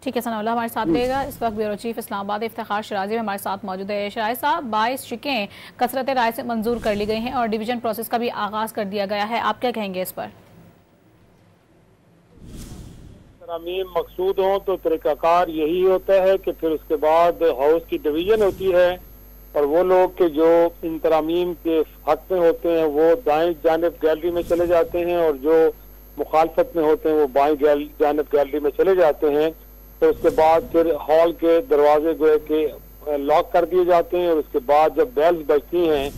ठीक है सनाउल्लाह हमारे साथ रहेगा। इस वक्त ब्यूरो चीफ इस्लामाबाद इफ्तिखार शराजी हमारे साथ मौजूद है। शराजी साहब, 22 शिकें कसरत राय से मंजूर कर ली गई हैं और डिवीजन प्रोसेस का भी आगाज कर दिया गया है, आप क्या कहेंगे इस पर? तरमीम मकसूद हो तो तरीकाकार यही होता है कि फिर उसके बाद हाउस की डिवीजन होती है और वो लोग के जो इन तरामीम के हक में होते हैं वो दाएं जानिब गैलरी में चले जाते हैं और जो मुखालफत में होते हैं वो बाएं जानिब गैलरी में चले जाते हैं। तो उसके बाद फिर हॉल के दरवाजे जो है कि लॉक कर दिए जाते हैं और उसके बाद जब बेल्स बजती हैं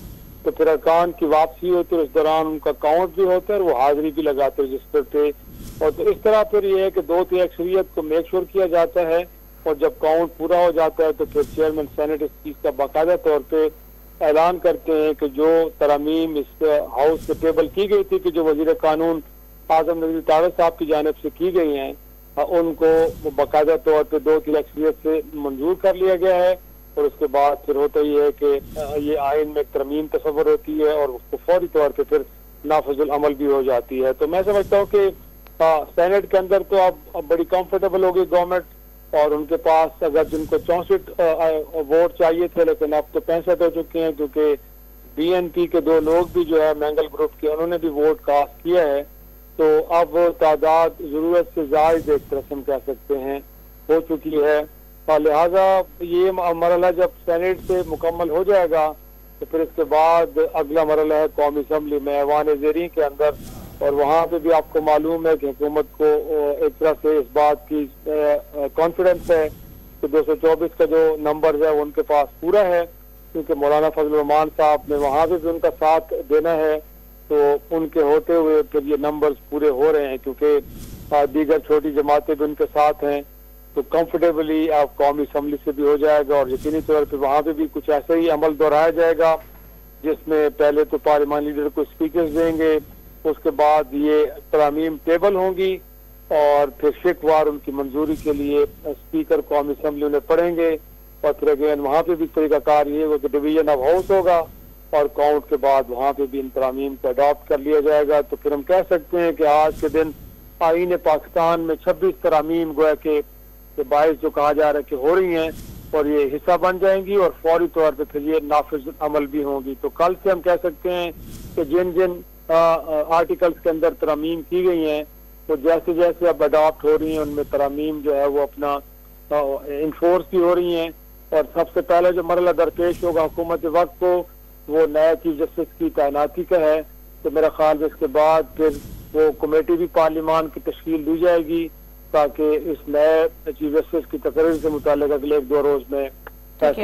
तो फिर अरकान की वापसी होती है। उस दौरान उनका काउंट भी होता है और वो हाजिरी भी लगाते रजिस्टर पे। और तो इस तरह फिर ये है कि 2/3 अक्सरियत को मेक श्योर किया जाता है और जब काउंट पूरा हो जाता है तो फिर चेयरमैन सेनेट इस चीज का बाकायदा तौर पे ऐलान करते हैं कि जो तरमीम इस हाउस से टेबल की गई थी कि जो वजीर कानून आजम नजर तारक साहब की जानिब से की गई हैं उनको बाकायदा तौर पर 2/3 अक्सरियत से मंजूर कर लिया गया है। और उसके बाद फिर होता ही है कि ये आइन में तरमीम तस्वर होती है और उसको फौरी तौर पर फिर नाफिजुल अमल भी हो जाती है। तो मैं समझता हूँ कि सेनेट के अंदर तो अब बड़ी कंफर्टेबल होगी गवर्नमेंट और उनके पास अगर जिनको 64 वोट चाहिए थे लेकिन अब तो 65 हो चुके हैं क्योंकि बीएनपी के 2 लोग भी जो है मैंगल ग्रुप के उन्होंने भी वोट कास्ट किया है। तो अब तादाद जरूरत से ज्यादा एक तरह से हम कह सकते हैं हो चुकी है। लिहाजा ये मरला जब सेनेट से मुकम्मल हो जाएगा तो फिर इसके बाद अगला मरला है कौमी असम्बली में ऐवान ज़ेरीं के अंदर और वहाँ पे भी आपको मालूम है कि हुकूमत को एक तरह से इस बात की कॉन्फिडेंस है कि 224 का जो नंबर है वो उनके पास पूरा है क्योंकि मौलाना फजल रहमान साहब ने वहाँ पे भी उनका साथ देना है। तो उनके होते हुए फिर ये नंबर्स पूरे हो रहे हैं क्योंकि दीगर छोटी जमातें भी उनके साथ हैं। तो कंफर्टेबली आप कौमी असम्बली से भी हो जाएगा और यकीनी तौर पर वहाँ पे भी कुछ ऐसा ही अमल दोहराया जाएगा जिसमें पहले तो पार्लियामानी लीडर को स्पीकर्स देंगे, उसके बाद ये तरामीम टेबल होंगी और फिर शिकवार उनकी मंजूरी के लिए स्पीकर कौमी असम्बली उन्हें पढ़ेंगे और फिर अगेन वहाँ पे भी तरीकाकार ये होगा कि डिवीजन ऑफ हाउस होगा और काउंट के बाद वहाँ पे भी इन तरामीम को अडॉप्ट कर लिया जाएगा। तो फिर हम कह सकते हैं कि आज के दिन आईन पाकिस्तान में 26 तरामीम गोया के 22 जो कहा जा रहा है कि हो रही हैं और ये हिस्सा बन जाएंगी और फौरी तौर पर फिर ये नाफिज अमल भी होंगी। तो कल से हम कह सकते हैं कि जिन जिन आर्टिकल्स के अंदर तरमीम की गई हैं वो जैसे जैसे अब अडॉप्ट हो रही हैं उनमें तरमीम जो है वो अपना इन्फोर्स भी हो रही हैं। और सबसे पहले जो मरला दरपेश होगा हुकूमत वक्त को वो नया चीफ जस्टिस की तैनाती का है। तो मेरा ख्याल है इसके बाद फिर वो कमेटी भी पार्लियामान की तश्कील दी जाएगी ताकि इस नए चीफ जस्टिस की तकरीर से मुताल्लिक अगले 1-2 रोज में